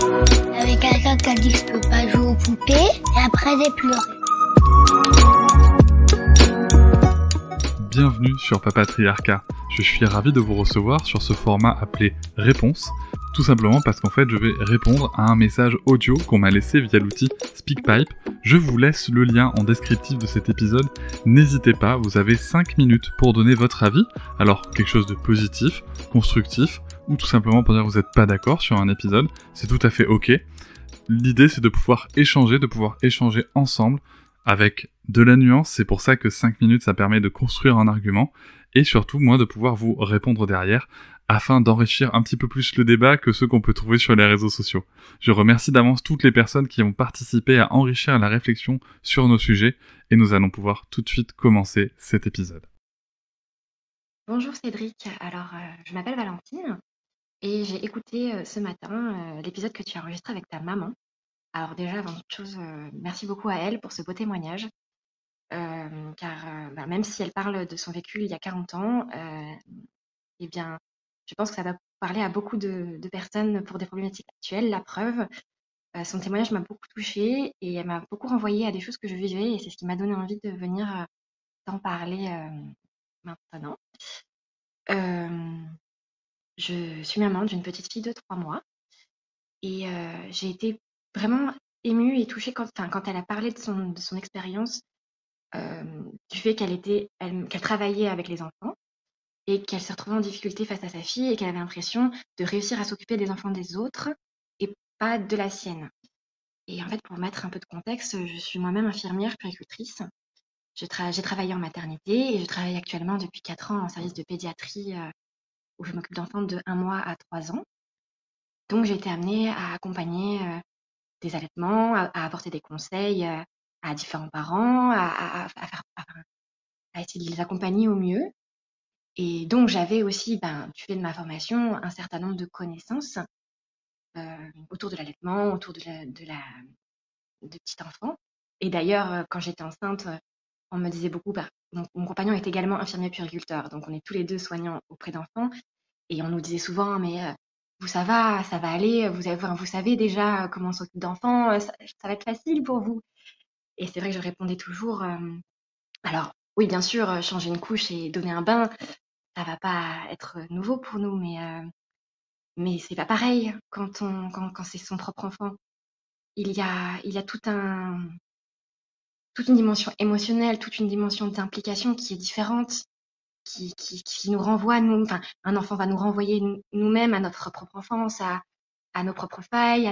Avec quelqu'un qui a dit que je peux pas jouer aux poupées, et après j'ai pleuré. Bienvenue sur Papatriarcat. Je suis ravi de vous recevoir sur ce format appelé Réponse, tout simplement parce qu'en fait je vais répondre à un message audio qu'on m'a laissé via l'outil SpeakPipe. Je vous laisse le lien en descriptif de cet épisode. N'hésitez pas, vous avez 5 minutes pour donner votre avis. Alors quelque chose de positif, constructif, ou tout simplement pour dire que vous n'êtes pas d'accord sur un épisode, c'est tout à fait ok. L'idée c'est de pouvoir échanger ensemble avec de la nuance, c'est pour ça que 5 minutes ça permet de construire un argument, et surtout moi de pouvoir vous répondre derrière, afin d'enrichir un petit peu plus le débat que ceux qu'on peut trouver sur les réseaux sociaux. Je remercie d'avance toutes les personnes qui ont participé à enrichir la réflexion sur nos sujets, et nous allons pouvoir tout de suite commencer cet épisode. Bonjour Cédric, alors je m'appelle Valentine et j'ai écouté ce matin l'épisode que tu as enregistré avec ta maman. Alors déjà, avant toute chose, merci beaucoup à elle pour ce beau témoignage, car même si elle parle de son vécu il y a 40 ans, eh bien, je pense que ça va parler à beaucoup de personnes pour des problématiques actuelles. La preuve, son témoignage m'a beaucoup touchée et elle m'a beaucoup renvoyé à des choses que je vivais et c'est ce qui m'a donné envie de venir t'en parler maintenant. Je suis maman d'une petite fille de 3 mois et j'ai été vraiment émue et touchée quand elle a parlé de son expérience, du fait qu'elle travaillait avec les enfants et qu'elle s'est retrouvée en difficulté face à sa fille et qu'elle avait l'impression de réussir à s'occuper des enfants des autres et pas de la sienne. Et en fait, pour mettre un peu de contexte, je suis moi-même infirmière puéricultrice. J'ai travaillé en maternité et je travaille actuellement depuis 4 ans en service de pédiatrie, où je m'occupe d'enfants de 1 mois à 3 ans. Donc j'ai été amenée à accompagner des allaitements, à apporter des conseils à différents parents, à essayer de les accompagner au mieux. Et donc j'avais aussi, du fait de ma formation, un certain nombre de connaissances autour de l'allaitement, autour de petit enfant. Et d'ailleurs, quand j'étais enceinte, on me disait beaucoup, mon compagnon est également infirmier puériculteur, donc on est tous les deux soignants auprès d'enfants. Et on nous disait souvent, mais vous, ça va aller, vous savez déjà comment on s'occupe d'enfants, ça va être facile pour vous. Et c'est vrai que je répondais toujours, alors oui, bien sûr, changer une couche et donner un bain, ça va pas être nouveau pour nous, mais c'est pas pareil quand c'est son propre enfant. Il y a toute une dimension émotionnelle, toute une dimension d'implication qui est différente, qui nous renvoie, nous, un enfant va nous renvoyer nous-mêmes à notre propre enfance, à nos propres failles,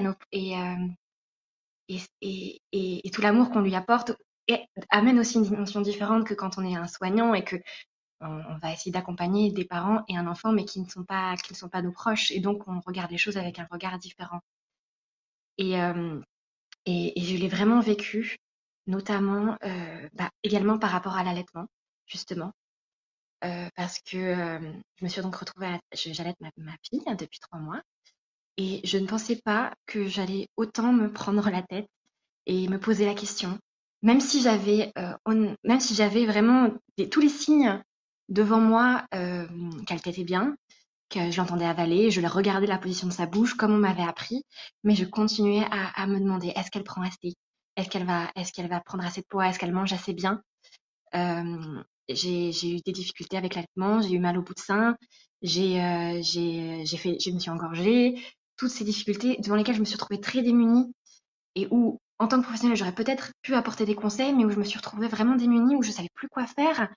et tout l'amour qu'on lui apporte amène aussi une dimension différente que quand on est un soignant et que on va essayer d'accompagner des parents et un enfant, mais qui ne sont pas nos proches, et donc on regarde les choses avec un regard différent. Et je l'ai vraiment vécu, notamment également par rapport à l'allaitement, justement. Parce que je me suis donc retrouvée j'allaite ma fille depuis 3 mois et je ne pensais pas que j'allais autant me prendre la tête et me poser la question. Même si j'avais vraiment tous les signes devant moi qu'elle tétait bien, que je l'entendais avaler, je regardais la position de sa bouche comme on m'avait appris, mais je continuais à me demander, est-ce qu'elle prend assez? Est-ce qu'elle va prendre assez de poids? Est-ce qu'elle mange assez bien? J'ai eu des difficultés avec l'allaitement, j'ai eu mal au bout de sein, je me suis engorgée, toutes ces difficultés devant lesquelles je me suis retrouvée très démunie et où, en tant que professionnelle, j'aurais peut-être pu apporter des conseils, mais où je me suis retrouvée vraiment démunie, où je savais plus quoi faire.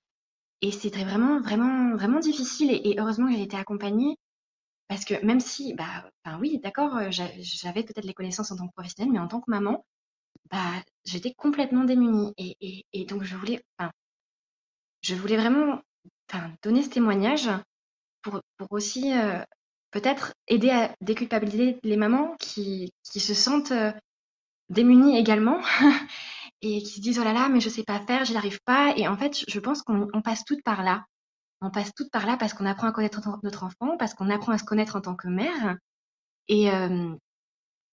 Et c'était vraiment, vraiment, vraiment difficile. Et heureusement que j'ai été accompagnée, parce que même si, oui, d'accord, j'avais peut-être les connaissances en tant que professionnelle, mais en tant que maman, j'étais complètement démunie. Et donc je voulais vraiment donner ce témoignage pour aussi peut-être aider à déculpabiliser les mamans qui se sentent démunies également et qui se disent oh là là, mais je sais pas faire, j'y arrive pas. Et en fait, je pense qu'on passe toutes par là. On passe toutes par là parce qu'on apprend à connaître notre enfant, parce qu'on apprend à se connaître en tant que mère. Et,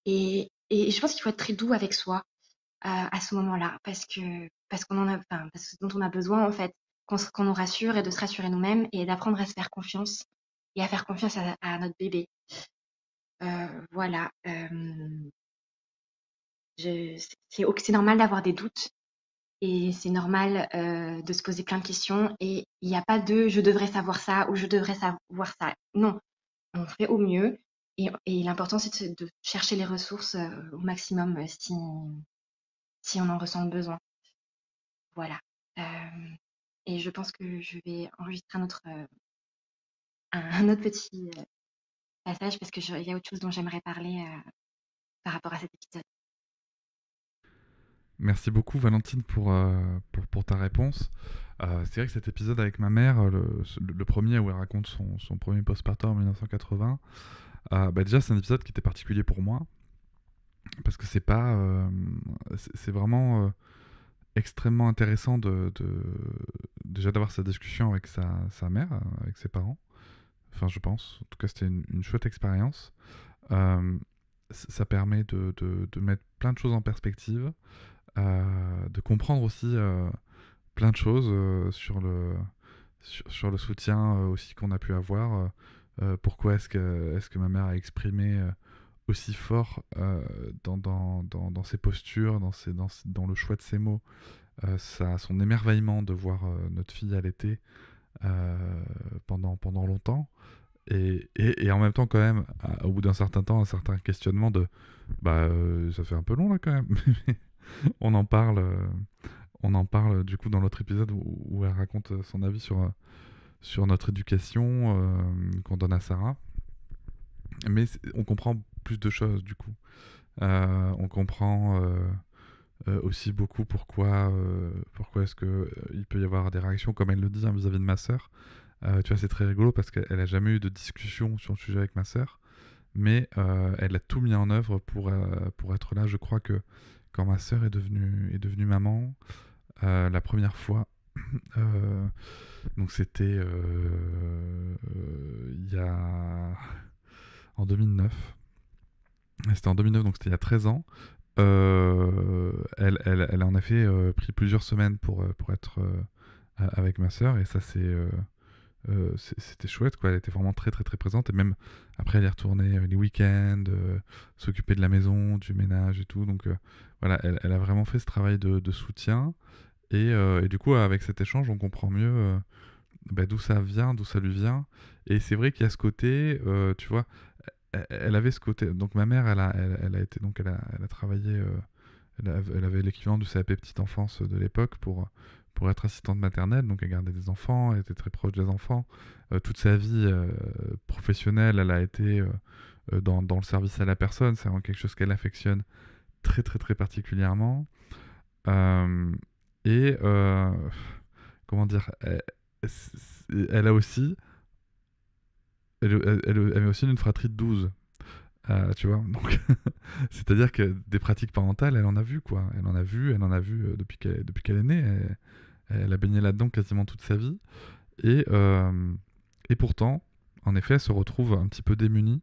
et je pense qu'il faut être très doux avec soi à ce moment-là, parce parce que dont on a besoin en fait, qu'on nous rassure et de se rassurer nous-mêmes et d'apprendre à se faire confiance et à faire confiance à notre bébé. Voilà. C'est normal d'avoir des doutes et c'est normal de se poser plein de questions. Et il n'y a pas de je devrais savoir ça ou je devrais savoir ça. Non, on fait au mieux. Et l'important, c'est de chercher les ressources au maximum si on en ressent le besoin. Voilà. Et je pense que je vais enregistrer un autre petit passage parce qu'il y a autre chose dont j'aimerais parler par rapport à cet épisode. Merci beaucoup Valentine pour ta réponse. C'est vrai que cet épisode avec ma mère, le premier où elle raconte son premier postpartum en 1980, déjà c'est un épisode qui était particulier pour moi parce que c'est vraiment extrêmement intéressant déjà d'avoir cette discussion avec sa mère, avec ses parents. Enfin, je pense. En tout cas, c'était une chouette expérience. Ça permet de mettre plein de choses en perspective, de comprendre aussi plein de choses sur le soutien aussi qu'on a pu avoir. Pourquoi est-ce que ma mère a exprimé aussi fort dans ses postures, dans le choix de ses mots, son émerveillement de voir notre fille allaiter pendant longtemps. Et en même temps, quand même, au bout d'un certain temps, un certain questionnement ça fait un peu long là quand même. on en parle, du coup dans l'autre épisode où elle raconte son avis sur notre éducation qu'on donne à Sarah. Mais on comprend plus de choses du coup. On comprend aussi beaucoup pourquoi est-ce que il peut y avoir des réactions comme elle le dit vis-à-vis de ma sœur. Tu vois, c'est très rigolo parce qu'elle a jamais eu de discussion sur le sujet avec ma sœur, mais elle a tout mis en œuvre pour être là. Je crois que quand ma sœur est devenue maman, la première fois, donc c'était il y a en 2009. C'était en 2009, donc c'était il y a 13 ans. Elle a en effet pris plusieurs semaines pour être avec ma sœur, et ça c'était chouette, quoi. Elle était vraiment très très très présente, et même après elle est retournée les week-ends, s'occuper de la maison, du ménage et tout. Donc voilà, elle a vraiment fait ce travail de soutien, et du coup avec cet échange on comprend mieux d'où ça vient, d'où ça lui vient. Et c'est vrai qu'il y a ce côté, tu vois, elle avait ce côté. Donc ma mère, elle a été, donc elle a travaillé, elle avait l'équivalent du CAP petite enfance de l'époque pour être assistante maternelle. Donc elle gardait des enfants, elle était très proche des enfants. Toute sa vie professionnelle, elle a été dans le service à la personne. C'est vraiment quelque chose qu'elle affectionne très très très particulièrement. Euh, et comment dire, elle a aussi, elle a aussi une fratrie de 12. Tu vois, donc c'est-à-dire que des pratiques parentales, elle en a vu, quoi. Elle en a vu depuis qu'elle est née. Elle a baigné là-dedans quasiment toute sa vie. Et pourtant, en effet, elle se retrouve un petit peu démunie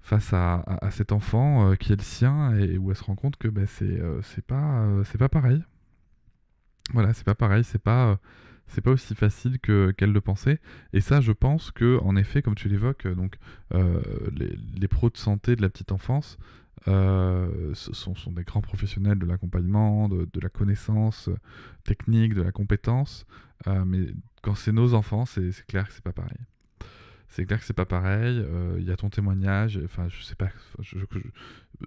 face à cet enfant qui est le sien, et où elle se rend compte que c'est pas pareil. Voilà, c'est pas pareil, c'est pas aussi facile qu'elle le pensait. Et ça, je pense que, en effet, comme tu l'évoques, donc les pros de santé de la petite enfance sont des grands professionnels de l'accompagnement, de la connaissance technique, de la compétence. Mais quand c'est nos enfants, c'est clair que c'est pas pareil. C'est clair que c'est pas pareil. Il y a ton témoignage. Enfin, je sais pas.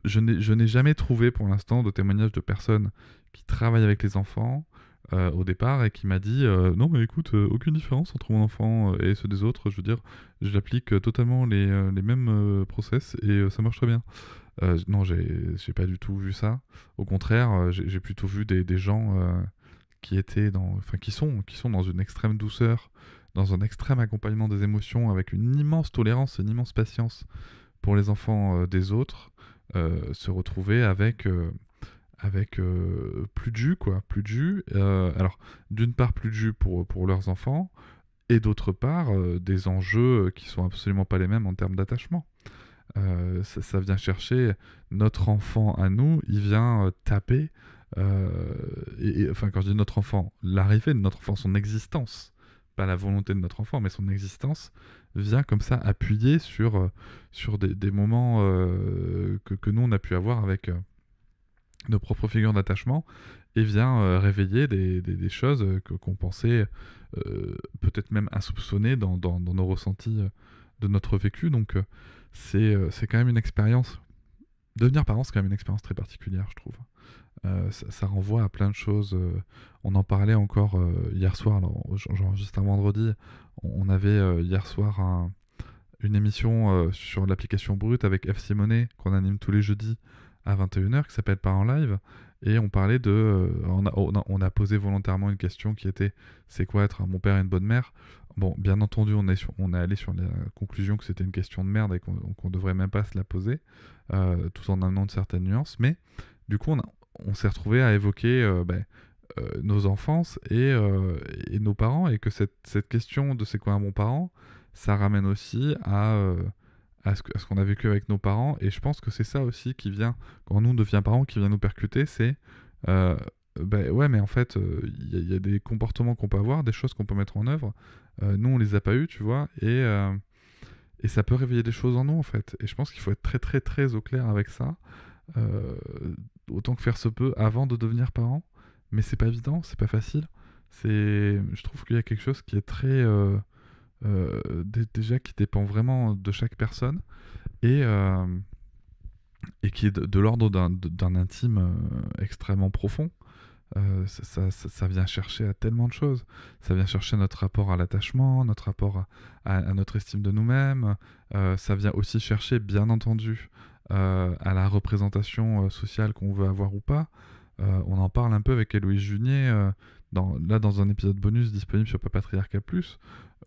Je n'ai jamais trouvé pour l'instant de témoignage de personnes qui travaillent avec les enfants au départ, et qui m'a dit non mais écoute, aucune différence entre mon enfant et ceux des autres. Je veux dire, j'applique totalement les mêmes process, et ça marche très bien. Non, j'ai pas du tout vu ça. Au contraire, j'ai plutôt vu des gens qui sont dans une extrême douceur, dans un extrême accompagnement des émotions, avec une immense tolérance et une immense patience pour les enfants des autres, se retrouver avec plus de jus, quoi, plus de jus. Alors, d'une part, plus de jus pour leurs enfants, et d'autre part, des enjeux qui sont absolument pas les mêmes en termes d'attachement. Ça vient chercher notre enfant à nous, il vient taper. Enfin, quand je dis notre enfant, l'arrivée de notre enfant, son existence, pas la volonté de notre enfant, mais son existence, vient comme ça appuyer sur des moments que nous on a pu avoir avec nos propres figures d'attachement et vient réveiller des choses qu'on pensait peut-être même insoupçonnées dans nos ressentis de notre vécu. Donc c'est quand même une expérience. Devenir parent, c'est quand même une expérience très particulière, je trouve. Ça renvoie à plein de choses. On en parlait encore hier soir. Alors, j'enregistre un vendredi. On avait hier soir une émission sur l'application Brut avec F. Simonet qu'on anime tous les jeudis à 21h qui s'appelle Parents Live. Et on parlait de. On a posé volontairement une question qui était c'est quoi être un bon père et une bonne mère? Bon, bien entendu, on est allé sur la conclusion que c'était une question de merde et qu'on devrait même pas se la poser, tout en amenant de certaines nuances. Mais du coup, on s'est retrouvé à évoquer nos enfances et nos parents, et que cette question de c'est quoi un bon parent, ça ramène aussi à ce qu'on a vécu avec nos parents. Et je pense que c'est ça aussi qui vient, quand nous on devient parents, qui vient nous percuter, c'est ouais, mais en fait, il y a des comportements qu'on peut avoir, des choses qu'on peut mettre en œuvre. Nous, on les a pas eu, tu vois, et ça peut réveiller des choses en nous, en fait. Et je pense qu'il faut être très, très, très au clair avec ça, autant que faire se peut, avant de devenir parent. Mais c'est pas évident, c'est pas facile. Je trouve qu'il y a quelque chose qui est très déjà qui dépend vraiment de chaque personne et qui est de l'ordre d'un intime extrêmement profond. Ça vient chercher à tellement de choses. Ça vient chercher notre rapport à l'attachement, notre rapport à notre estime de nous-mêmes. Ça vient aussi chercher, bien entendu, à la représentation sociale qu'on veut avoir ou pas. On en parle un peu avec Héloïse Junier, dans un épisode bonus disponible sur Papatriarcat Plus,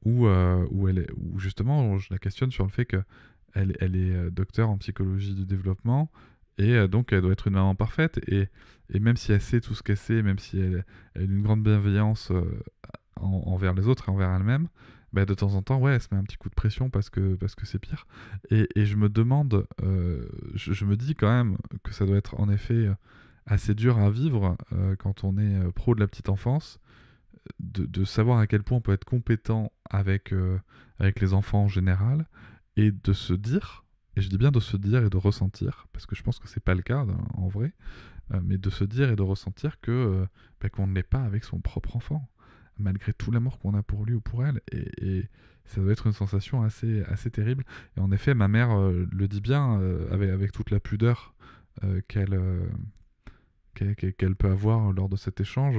où justement je la questionne sur le fait qu'elle est docteur en psychologie du développement, et donc elle doit être une maman parfaite, et même si elle sait tout ce qu'elle sait, même si elle a une grande bienveillance envers les autres et envers elle-même, bah, de temps en temps, ouais, elle se met un petit coup de pression parce que c'est pire. Et je me demande, je me dis quand même que ça doit être en effet assez dur à vivre quand on est pro de la petite enfance, de savoir à quel point on peut être compétent avec les enfants en général, et de se dire, et je dis bien de se dire et de ressentir, parce que je pense que c'est pas le cas en vrai, mais de se dire et de ressentir que qu'on ne l'est pas avec son propre enfant, malgré tout l'amour qu'on a pour lui ou pour elle, et ça doit être une sensation assez terrible. Et en effet, ma mère le dit bien, avec toute la pudeur qu'elle peut avoir lors de cet échange.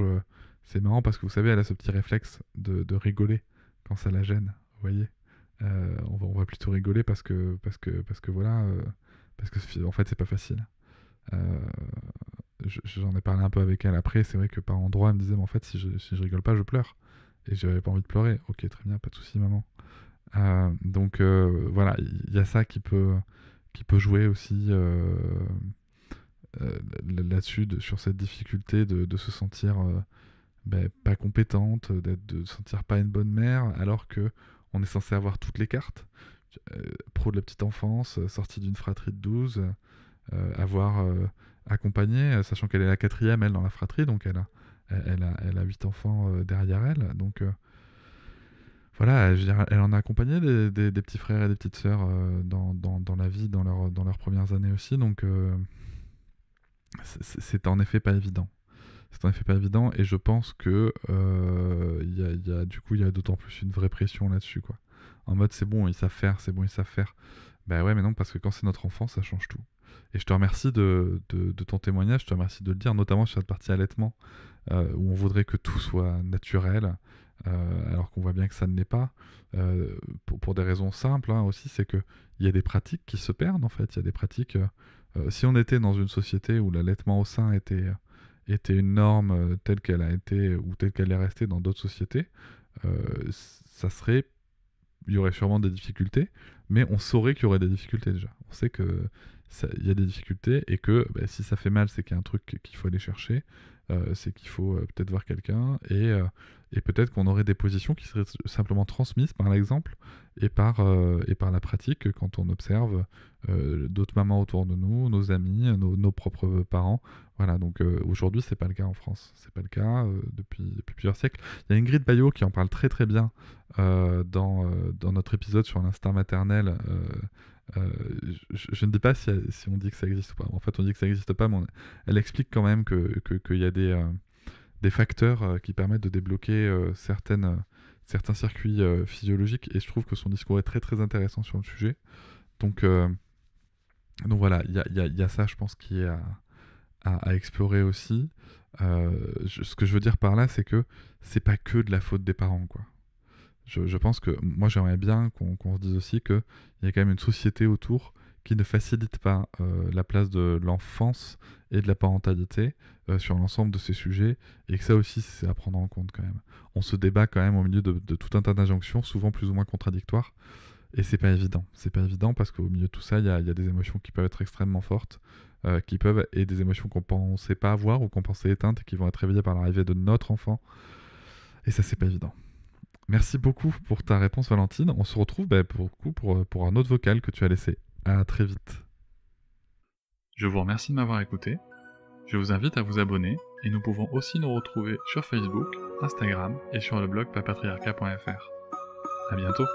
C'est marrant parce que vous savez, elle a ce petit réflexe de rigoler quand ça la gêne, vous voyez. On va plutôt rigoler parce que voilà, parce que en fait c'est pas facile. J'en ai parlé un peu avec elle après. C'est vrai que par endroits elle me disait mais en fait si je rigole pas je pleure, et j'avais pas envie de pleurer. Ok, très bien, pas de souci maman. Donc voilà, il y a ça qui peut jouer aussi là-dessus, sur cette difficulté de se sentir pas compétente, de se sentir pas une bonne mère, alors que on est censé avoir toutes les cartes. Pro de la petite enfance, sortie d'une fratrie de 12, avoir accompagné, sachant qu'elle est la 4e, elle, dans la fratrie, donc elle a 8 enfants derrière elle. Donc voilà, je veux dire, elle en a accompagné des petits frères et des petites sœurs dans la vie, dans leurs premières années aussi. Donc c'est en effet pas évident. C'est en effet pas évident, et je pense que il y a d'autant plus une vraie pression là-dessus, quoi. En mode c'est bon, ils savent faire, c'est bon, ils savent faire. Bah ouais, mais non, parce que quand c'est notre enfant, ça change tout. Et je te remercie de ton témoignage, je te remercie de le dire, notamment sur cette partie allaitement, où on voudrait que tout soit naturel, alors qu'on voit bien que ça ne l'est pas, pour des raisons simples, hein, aussi, c'est qu'il y a des pratiques qui se perdent, en fait. Il y a des pratiques... si on était dans une société où l'allaitement au sein était une norme telle qu'elle a été ou telle qu'elle est restée dans d'autres sociétés, il y aurait sûrement des difficultés, mais on saurait qu'il y aurait des difficultés déjà. On sait que il y a des difficultés et que si ça fait mal, c'est qu'il y a un truc qu'il faut aller chercher, c'est qu'il faut peut-être voir quelqu'un et peut-être qu'on aurait des positions qui seraient simplement transmises par l'exemple et par la pratique quand on observe d'autres mamans autour de nous, nos amis, nos propres parents. Voilà, donc aujourd'hui, c'est pas le cas en France. C'est pas le cas depuis plusieurs siècles. Il y a Ingrid Baillot qui en parle très très bien dans notre épisode sur l'instinct maternel. Je ne dis pas si on dit que ça existe ou pas. En fait, on dit que ça n'existe pas, mais elle explique quand même qu'il y a des facteurs qui permettent de débloquer certains circuits physiologiques, et je trouve que son discours est très très intéressant sur le sujet. Donc voilà, il y a ça, je pense, qui est à explorer aussi. Ce que je veux dire par là, c'est que c'est pas que de la faute des parents, quoi. Je pense que moi j'aimerais bien qu'on se dise aussi qu'il y a quand même une société autour qui ne facilite pas la place de l'enfance et de la parentalité sur l'ensemble de ces sujets, et que ça aussi c'est à prendre en compte quand même. On se débat quand même au milieu de tout un tas d'injonctions, souvent plus ou moins contradictoires, et c'est pas évident. C'est pas évident parce qu'au milieu de tout ça, il y a des émotions qui peuvent être extrêmement fortes, et des émotions qu'on pensait pas avoir ou qu'on pensait éteintes et qui vont être réveillées par l'arrivée de notre enfant. Et ça, c'est pas évident. Merci beaucoup pour ta réponse, Valentine. On se retrouve pour un autre vocal que tu as laissé. À très vite. Je vous remercie de m'avoir écouté. Je vous invite à vous abonner et nous pouvons aussi nous retrouver sur Facebook, Instagram et sur le blog papatriarca.fr. À bientôt.